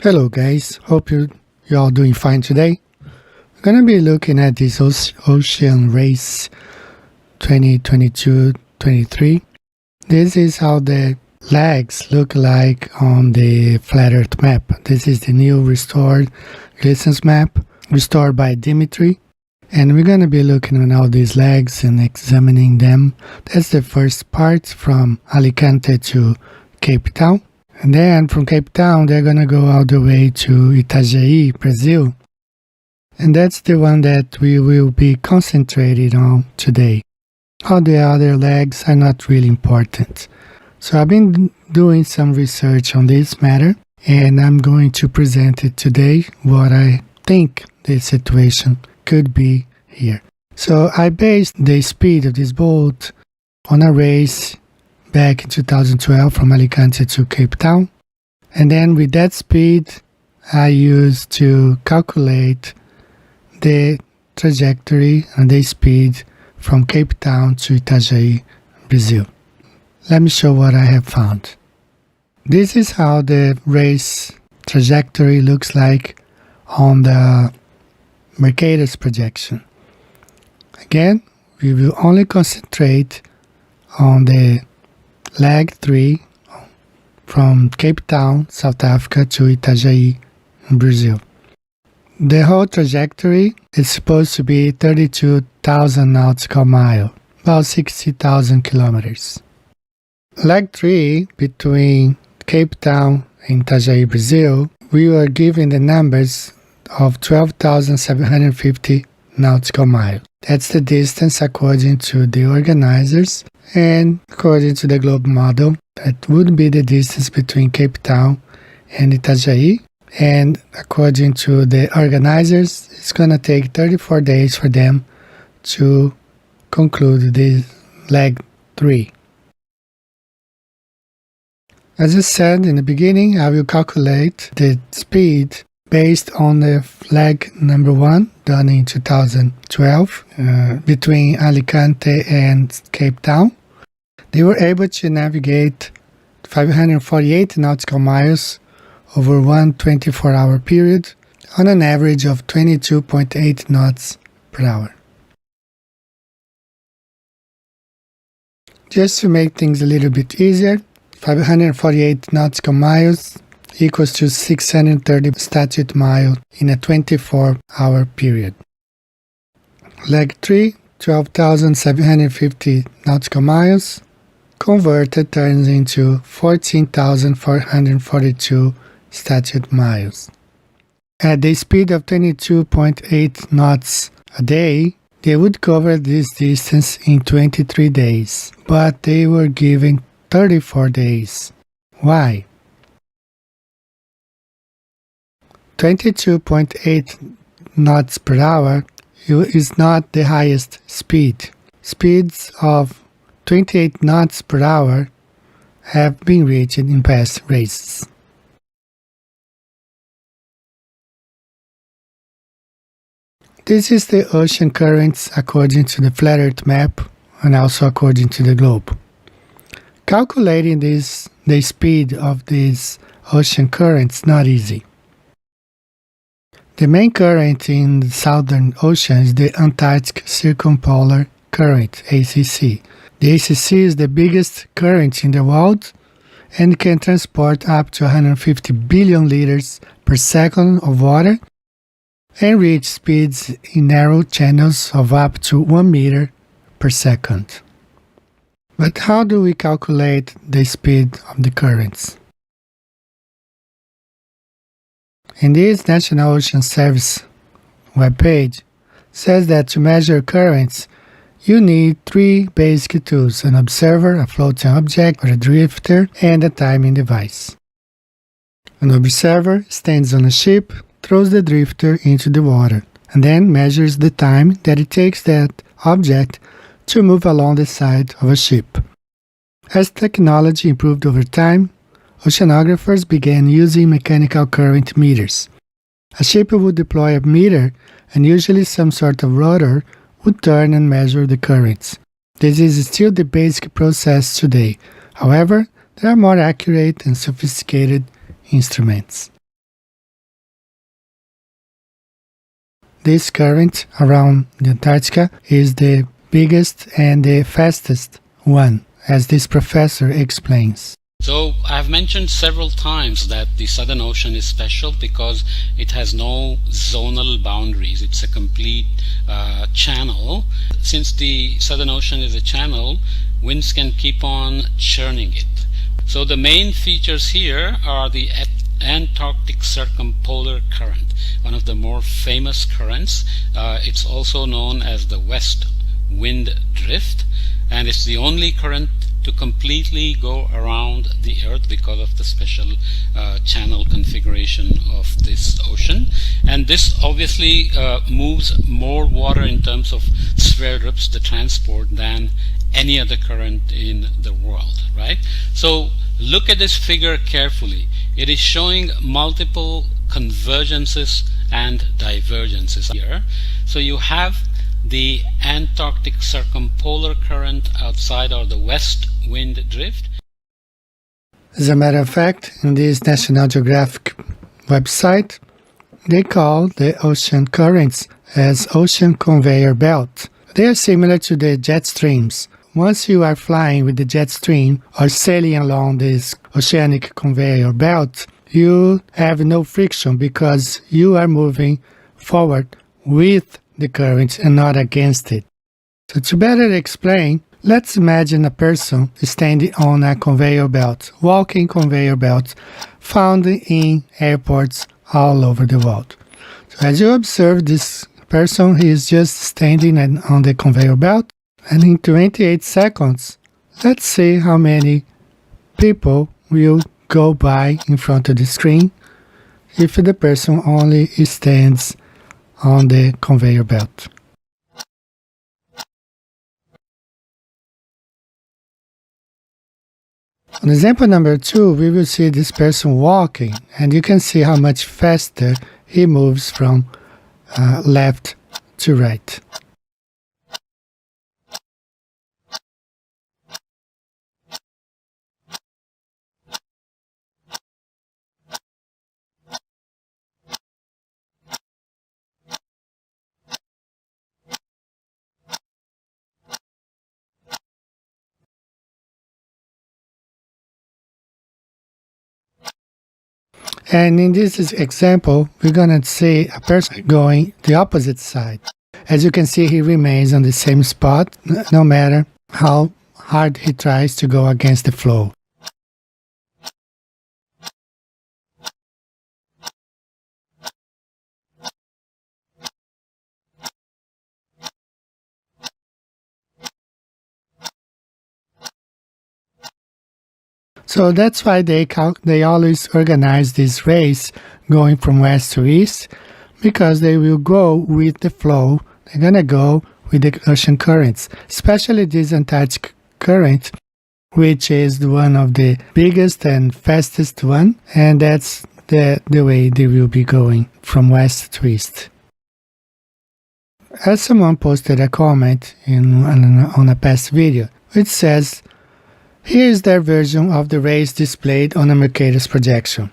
Hello guys, hope you're all doing fine today. We're gonna be looking at this ocean race 2022-23. This is how the legs look like on the flat earth map. This is the new restored distance map, restored by Dimitri. And we're gonna be looking at all these legs and examining them. That's the first part from Alicante to Cape Town. And then from Cape Town, they're going to go all the way to Itajaí, Brazil. And that's the one that we will be concentrated on today. All the other legs are not really important. So I've been doing some research on this matter, and I'm going to present it today, what I think the situation could be here. So I based the speed of this boat on a race back in 2012 from Alicante to Cape Town. And then with that speed, I used to calculate the trajectory and the speed from Cape Town to Itajaí, Brazil. Let me show what I have found. This is how the race trajectory looks like on the Mercator's projection. Again, we will only concentrate on the leg 3 from Cape Town, South Africa to Itajaí, Brazil. The whole trajectory is supposed to be 32,000 nautical miles, about 60,000 kilometers. Leg 3 between Cape Town and Itajaí, Brazil, we were given the numbers of 12,750 nautical miles. That's the distance according to the organizers, and according to the globe model, that would be the distance between Cape Town and Itajaí. And according to the organizers, it's going to take 34 days for them to conclude this leg 3. As I said in the beginning, I will calculate the speed based on the leg number 1 done in 2012 between Alicante and Cape Town. They were able to navigate 548 nautical miles over one 24-hour period on an average of 22.8 knots per hour. Just to make things a little bit easier, 548 nautical miles equals to 630 statute miles in a 24-hour period. Leg 3, 12,750 nautical miles, converted turns into 14,442 statute miles. At the speed of 22.8 knots a day, they would cover this distance in 23 days, but they were given 34 days. Why? 22.8 knots per hour is not the highest speed. Speeds of 28 knots per hour have been reached in past races. This is the ocean currents according to the flat earth map and also according to the globe. Calculating the speed of these ocean currents is not easy. The main current in the Southern Ocean is the Antarctic Circumpolar Current, ACC. The ACC is the biggest current in the world and can transport up to 150 billion liters per second of water and reach speeds in narrow channels of up to 1 meter per second. But how do we calculate the speed of the currents? In this National Ocean Service webpage, says that to measure currents, you need 3 basic tools: an observer, a floating object, or a drifter, and a timing device. An observer stands on a ship, throws the drifter into the water, and then measures the time that it takes that object to move along the side of a ship. As technology improved over time, oceanographers began using mechanical current meters. A ship would deploy a meter, and usually some sort of rotor would turn and measure the currents. This is still the basic process today. However, there are more accurate and sophisticated instruments. this current around the Antarctica is the biggest and the fastest one, as this professor explains. So I've mentioned several times that the Southern Ocean is special because it has no zonal boundaries. It's a complete channel. Since the Southern Ocean is a channel, winds can keep on churning it. So the main features here are the Antarctic circumpolar current, one of the more famous currents. It's also known as the west wind drift, and it's the only current to completely go around the Earth because of the special channel configuration of this ocean. And this obviously moves more water in terms of sphere drips, the transport, than any other current in the world, right? So look at this figure carefully. It is showing multiple convergences and divergences here. So you have the Antarctic circumpolar current outside, or the west wind drift. As a matter of fact, in this National Geographic website, they call the ocean currents as ocean conveyor belt. They are similar to the jet streams. Once you are flying with the jet stream or sailing along this oceanic conveyor belt, you have no friction because you are moving forward with the current and not against it. So to better explain, let's imagine a person standing on a conveyor belt, walking conveyor belt found in airports all over the world. So as you observe this person, he is just standing on the conveyor belt, and in 28 seconds, let's see how many people will go by in front of the screen if the person only stands on the conveyor belt. On example number 2, we will see this person walking, and you can see how much faster he moves from left to right. And in this example, we're going to see a person going the opposite side. As you can see, he remains on the same spot, no matter how hard he tries to go against the flow. So that's why they always organize this race going from west to east, because they will go with the flow. They're going to go with the ocean currents, especially this Antarctic current, which is one of the biggest and fastest one, and that's the way they will be going from west to east. As someone posted a comment on a past video, which says, here is their version of the race displayed on a Mercator's projection.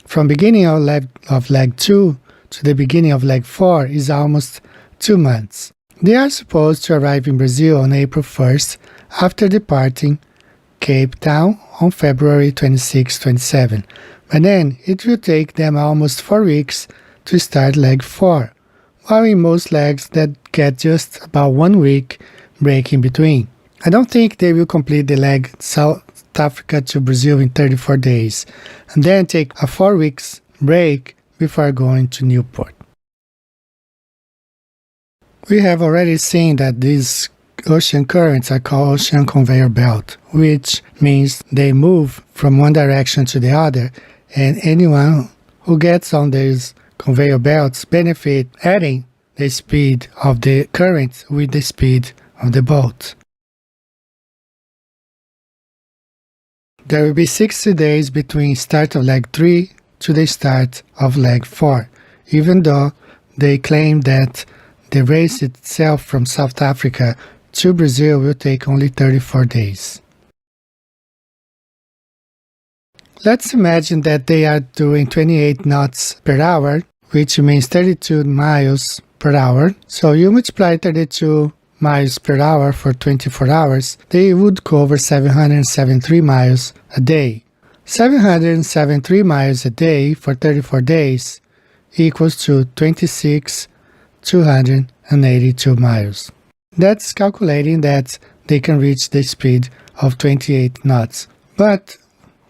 From beginning of leg 2 to the beginning of leg 4 is almost 2 months. They are supposed to arrive in Brazil on April 1st after departing Cape Town on February 26-27. But then it will take them almost 4 weeks to start leg 4, while in most legs that get just about 1 week break in between. I don't think they will complete the leg South Africa to Brazil in 34 days, and then take a 4 weeks break before going to Newport. We have already seen that these ocean currents are called ocean conveyor belt, which means they move from one direction to the other, and anyone who gets on these conveyor belts benefit adding the speed of the current with the speed of the boat. There will be 60 days between start of leg 3 to the start of leg 4, even though they claim that the race itself from South Africa to Brazil will take only 34 days. Let's imagine that they are doing 28 knots per hour, which means 32 miles per hour. So you multiply 32 miles per hour for 24 hours, they would cover 773 miles a day. 773 miles a day for 34 days equals to 26,282 miles. That's calculating that they can reach the speed of 28 knots. But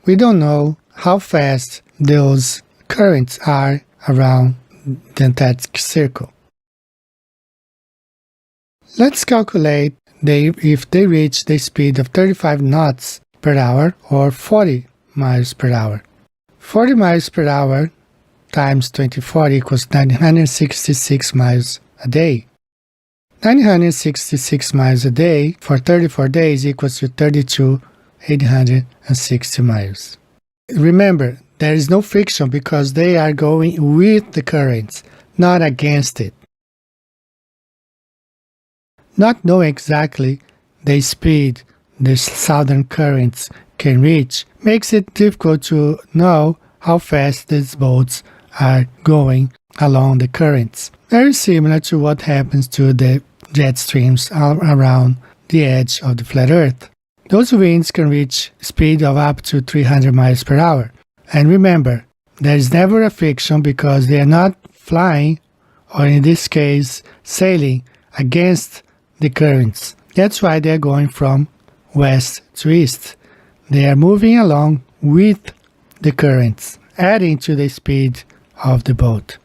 we don't know how fast those currents are around the Antarctic Circle. Let's calculate if they reach the speed of 35 knots per hour or 40 miles per hour. 40 miles per hour times 24 equals 966 miles a day. 966 miles a day for 34 days equals to 32,860 miles. Remember, there is no friction because they are going with the currents, not against it. Not knowing exactly the speed the southern currents can reach makes it difficult to know how fast these boats are going along the currents. Very similar to what happens to the jet streams around the edge of the flat Earth. Those winds can reach speed of up to 300 miles per hour. And remember, there is never a friction because they are not flying, or in this case, sailing against the currents. That's why they are going from west to east. They are moving along with the currents, adding to the speed of the boat.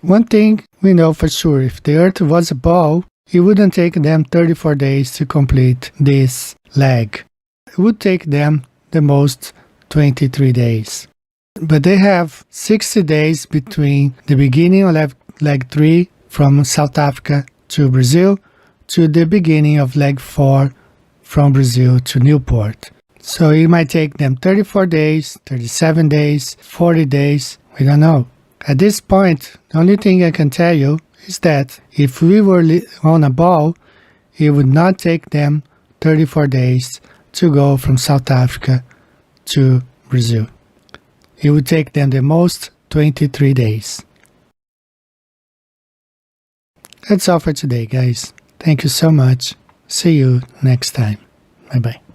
One thing we know for sure, if the Earth was a ball, it wouldn't take them 34 days to complete this leg. It would take them the most 23 days. But they have 60 days between the beginning of leg 3 from South Africa to Brazil to the beginning of leg 4 from Brazil to Newport. So it might take them 34 days, 37 days, 40 days, we don't know. At this point, the only thing I can tell you is that if we were on a ball, it would not take them 34 days to go from South Africa to Brazil. It would take them the most 23 days. That's all for today, guys. Thank you so much. See you next time. Bye-bye.